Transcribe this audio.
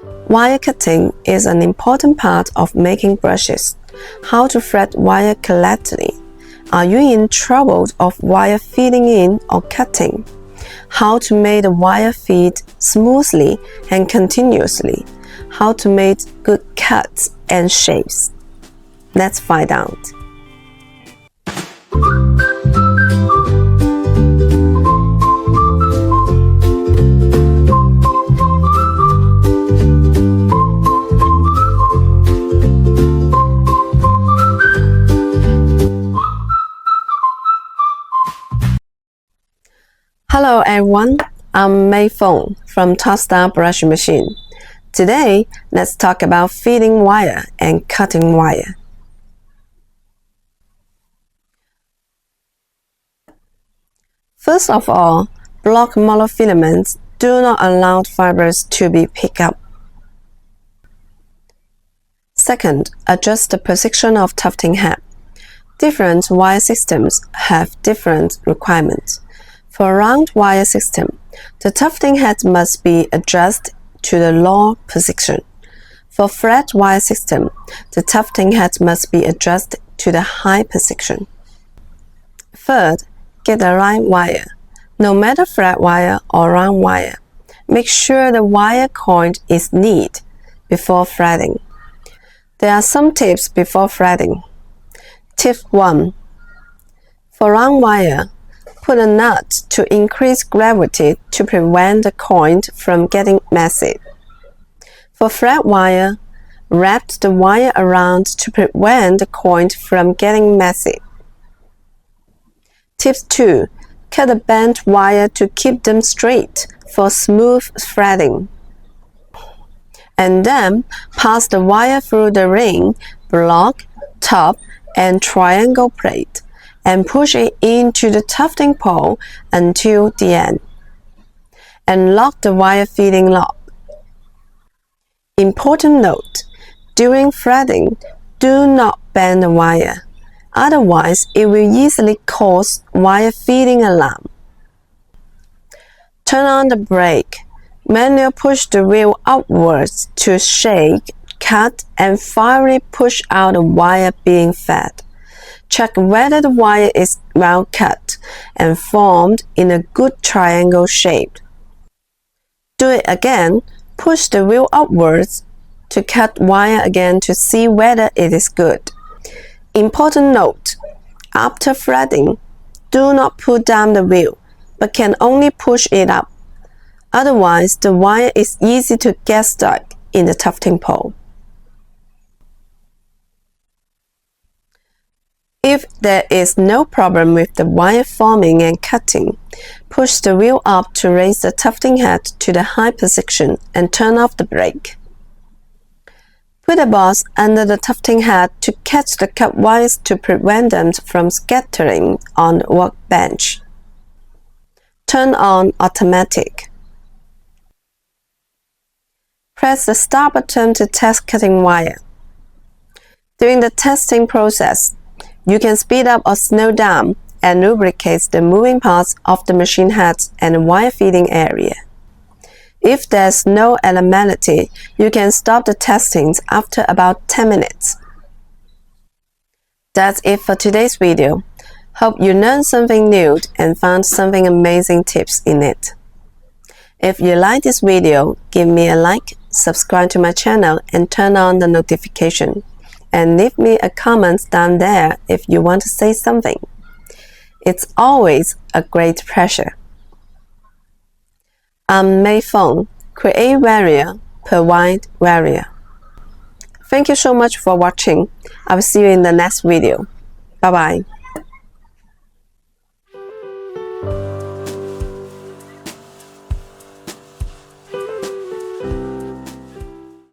Wire cutting is an important part of making brushes. How to thread wire correctly. Are you in trouble of wire feeding in or cutting? How to make the wire feed smoothly and continuously. How to make good cuts and shapes. Let's find out. Hello everyone, I'm Mei Feng from TOPSTAR Brush Machine. Today, let's talk about feeding wire and cutting wire. First of all, block monofilaments do not allow fibers to be picked up. Second, adjust the position of tufting head. Different wire systems have different requirements. For a round wire system, the tufting head must be adjusted to the low position. For flat wire system, the tufting head must be adjusted to the high position. Third, get the right wire. No matter flat wire or round wire, make sure the wire coil is neat before threading. There are some tips before threading. Tip 1. For round wire, put a nut to increase gravity to prevent the coil from getting messy. For flat wire, wrap the wire around to prevent the coil from getting messy. Tip 2. Cut the bent wire to keep them straight for smooth threading. And then pass the wire through the ring, block, top, and triangle plate, and push it into the tufting pole until the end. And lock the wire feeding lock. Important note: during threading, do not bend the wire. Otherwise, it will easily cause wire feeding alarm. Turn on the brake. Manually push the wheel upwards to shake, cut, and finally push out the wire being fed. Check whether the wire is well cut and formed in a good triangle shape. Do it again. Push the wheel upwards to cut wire again to see whether it is good. Important note: after threading, do not pull down the wheel, but can only push it up. Otherwise, the wire is easy to get stuck in the tufting pole. If there is no problem with the wire forming and cutting, push the wheel up to raise the tufting head to the high position and turn off the brake. Put a box under the tufting head to catch the cut wires to prevent them from scattering on the workbench. Turn on automatic. Press the start button to test cutting wire. During the testing process, you can speed up or slow down and lubricate the moving parts of the machine head and the wire feeding area. If there's no abnormality, you can stop the testing after about 10 minutes. That's it for today's video. Hope you learned something new and found something amazing tips in it. If you like this video, give me a like, subscribe to my channel, and turn on the notification. And leave me a comment down there if you want to say something. It's always a great pleasure. I'm Mei Feng, create warrior, provide warrior. Thank you so much for watching. I will see you in the next video. Bye bye.